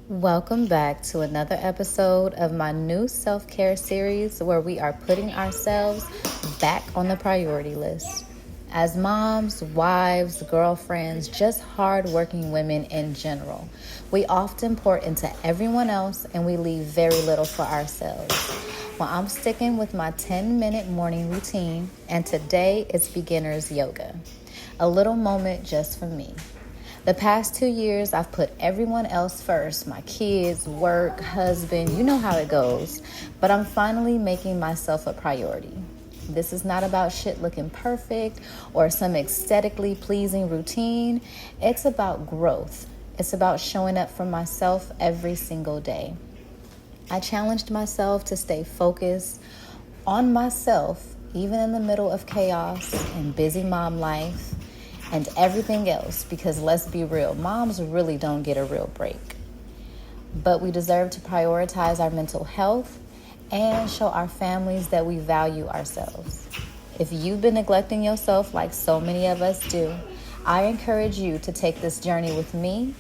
Welcome back to another episode of my new self-care series where we are putting ourselves back on the priority list. As moms, wives, girlfriends, just hardworking women in general, we often pour into everyone else and we leave very little for ourselves. Well, I'm sticking with my 10-minute morning routine, and today it's beginner's yoga. A little moment just for me. The past 2 years, I've put everyone else first, my kids, work, husband, you know how it goes. But I'm finally making myself a priority. This is not about shit looking perfect or some aesthetically pleasing routine. It's about growth. It's about showing up for myself every single day. I challenged myself to stay focused on myself, even in the middle of chaos and busy mom life and everything else, because let's be real, moms really don't get a real break. But we deserve to prioritize our mental health and show our families that we value ourselves. If you've been neglecting yourself like so many of us do, I encourage you to take this journey with me.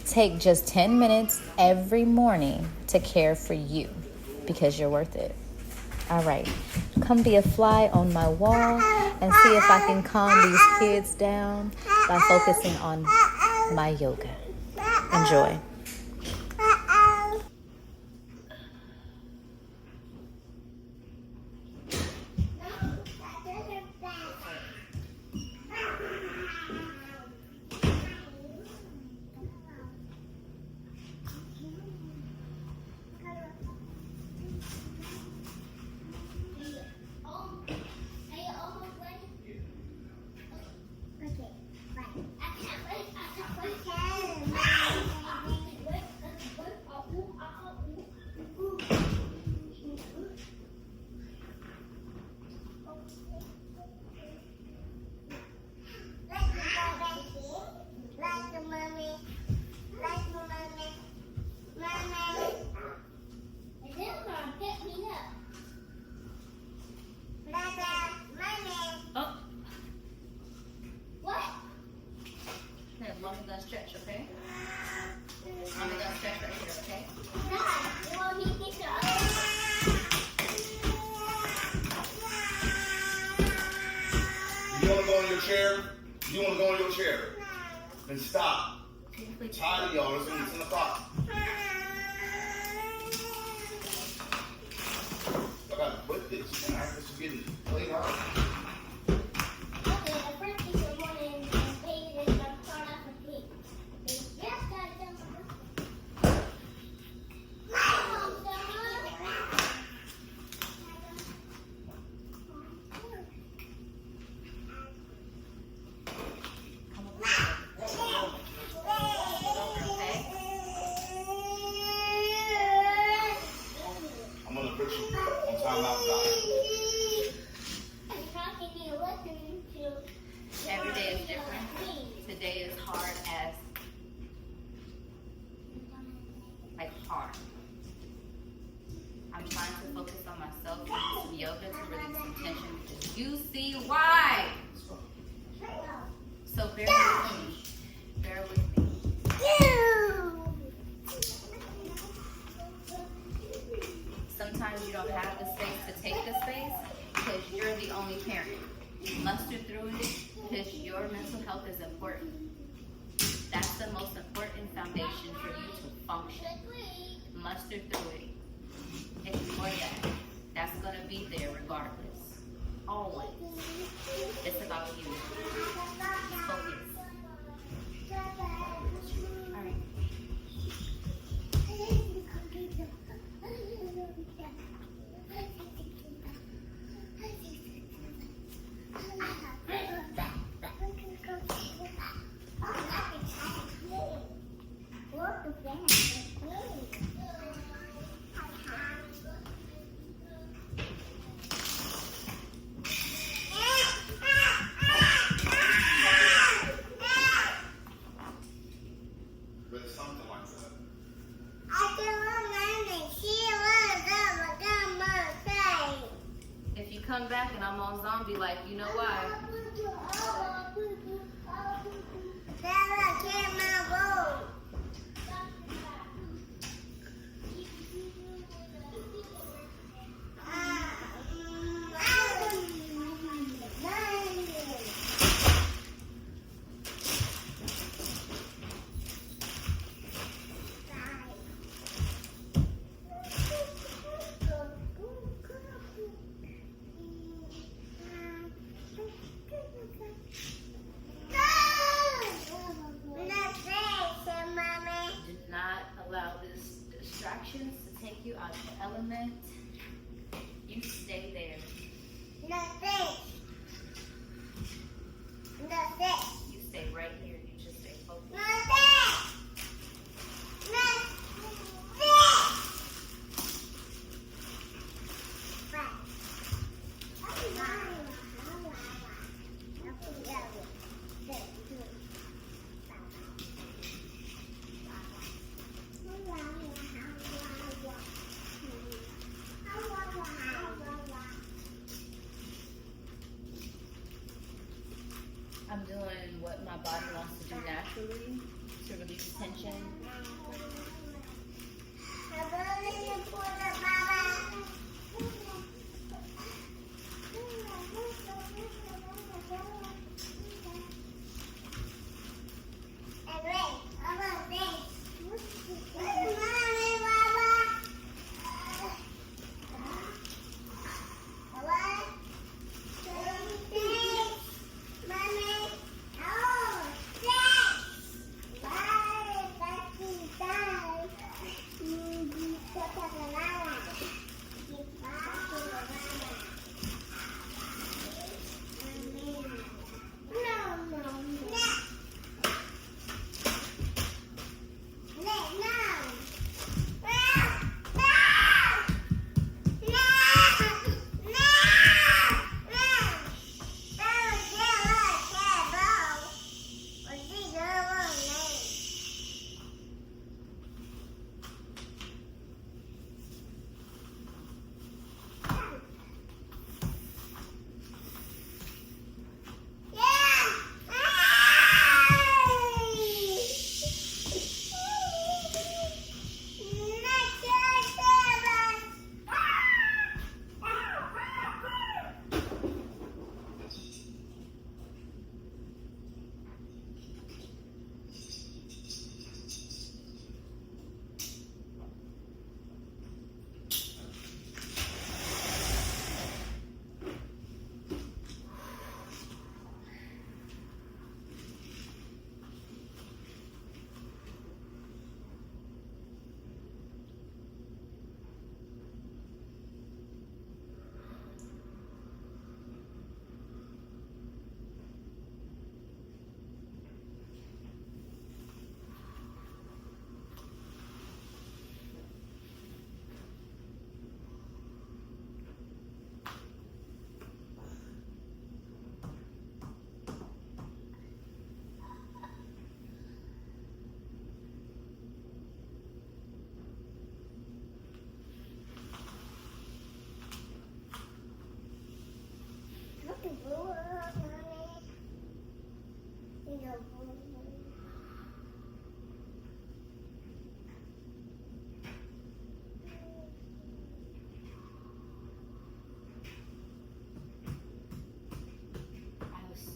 Take just 10 minutes every morning to care for you, because you're worth it. All right, come be a fly on my wall and see if I can calm these kids down by focusing on my yoga. Enjoy. Mommy's gonna stretch, okay? Mommy's gonna stretch right here, okay? You wanna go in your chair? You wanna go in your chair? Then stop. Tired of y'all, it's 10 o'clock. I gotta put this, man. This is getting played out. Every day is different. Today is hard as, hard. I'm trying to focus on myself and do some yoga to release some tension because you see why. So bear with me. Bear with me. Sometimes you don't have the space to take the space because you're the only parent. Muster through it because your mental health is important. That's the most important foundation for you to function. Muster through it. Ignore that. That's going to be there regardless. Always. It's about you. Focus. All right. Come back and I'm on zombie like, you know why? You stay there. You stay right here. You just stay focused. I'm doing what my body wants to do naturally to release tension.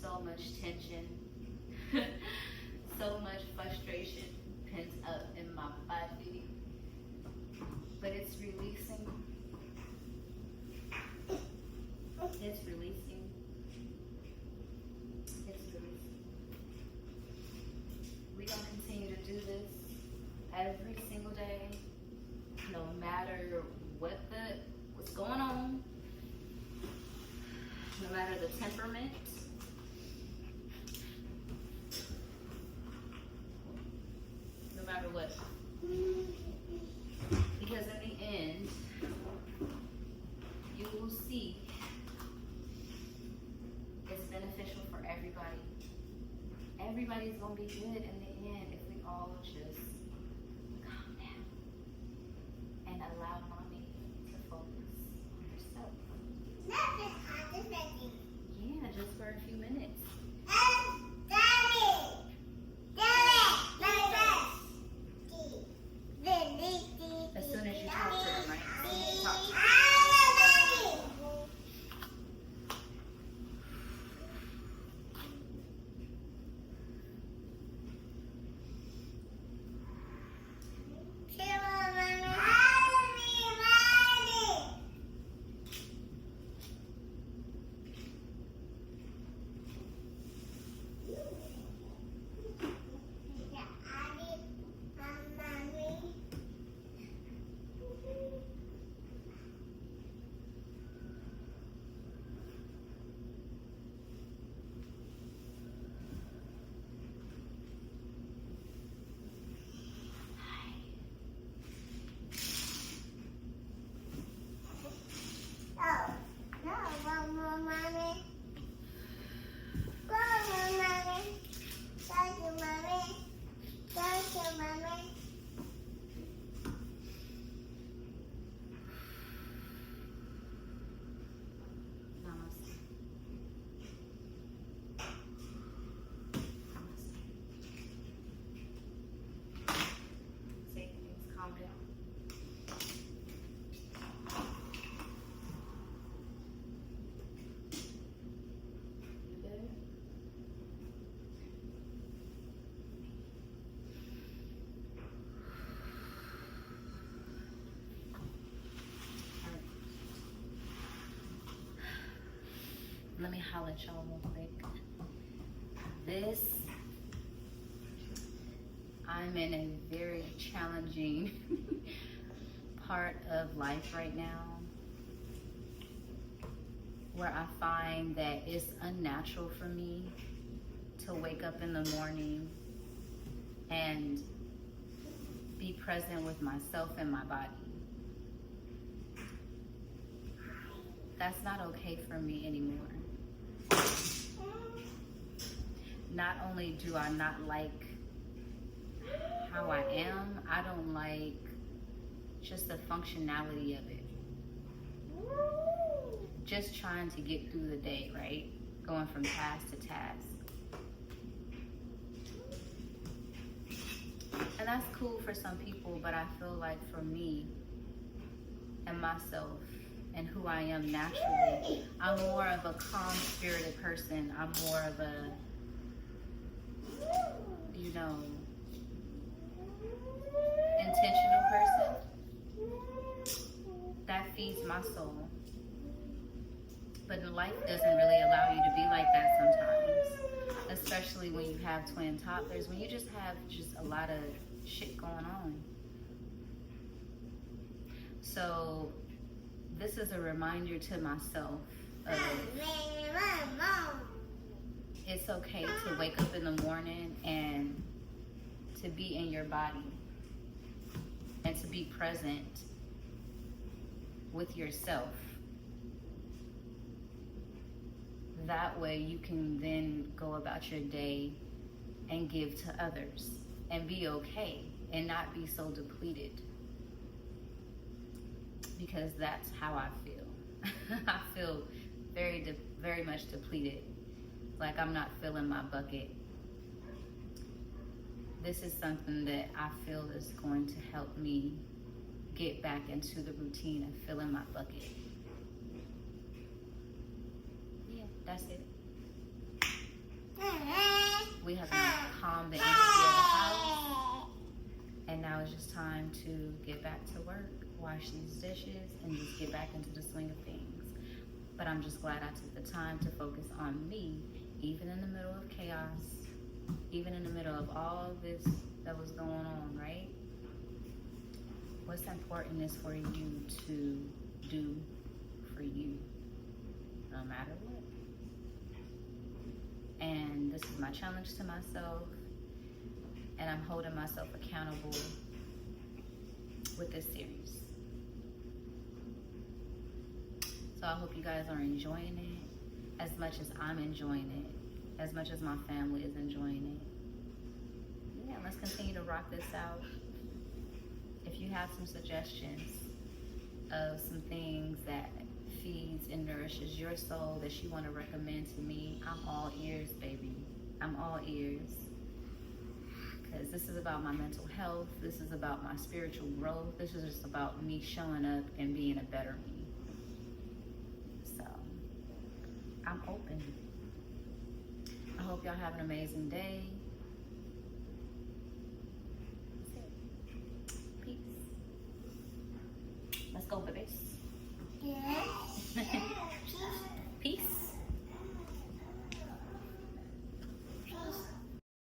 So much tension, so much frustration pent up in my body, but it's releasing. It's releasing. It's releasing. We're going to continue to do this every single day, no matter what's going on, no matter the temperament. No matter what. Because in the end, you will see it's beneficial for everybody. Everybody's going to be good in the end if we all just calm down and allow mommy to focus on herself. Yeah, just for a few minutes. As soon as you talk to them, right? As soon as you talk to them. let me holler at y'all real quick. I'm in a very challenging part of life right now where I find that it's unnatural for me to wake up in the morning and be present with myself and my body. That's not okay for me anymore. Not only do I not like how I am, I don't like just the functionality of it. Just trying to get through the day, right? Going from task to task. And that's cool for some people, but I feel like for me and myself and who I am naturally, I'm more of a calm-spirited person. I'm more of a, intentional person. That feeds my soul. But life doesn't really allow you to be like that sometimes. Especially when you have twin toddlers, when you just have a lot of shit going on. So this is a reminder to myself of it's okay to wake up in the morning and to be in your body and to be present with yourself. That way you can then go about your day and give to others and be okay and not be so depleted. Because that's how I feel. I feel very much depleted. Like I'm not filling my bucket. This is something that I feel is going to help me get back into the routine of filling my bucket. Yeah, that's it. We have now calmed the energy of the house. And now it's just time to get back to work, wash these dishes, and just get back into the swing of things. But I'm just glad I took the time to focus on me, even in the middle of chaos, even in the middle of all this that was going on, right? What's important is for you to do for you, no matter what. And this is my challenge to myself, and I'm holding myself accountable with this series. So I hope you guys are enjoying it as much as I'm enjoying it, as much as my family is enjoying it. Yeah, let's continue to rock this out. If you have some suggestions of some things that feeds and nourishes your soul that you want to recommend to me, I'm all ears, baby. I'm all ears. Because this is about my mental health. This is about my spiritual growth. This is just about me showing up and being a better me. So, I'm open. I hope y'all have an amazing day. Peace. Let's go, babies. Yeah.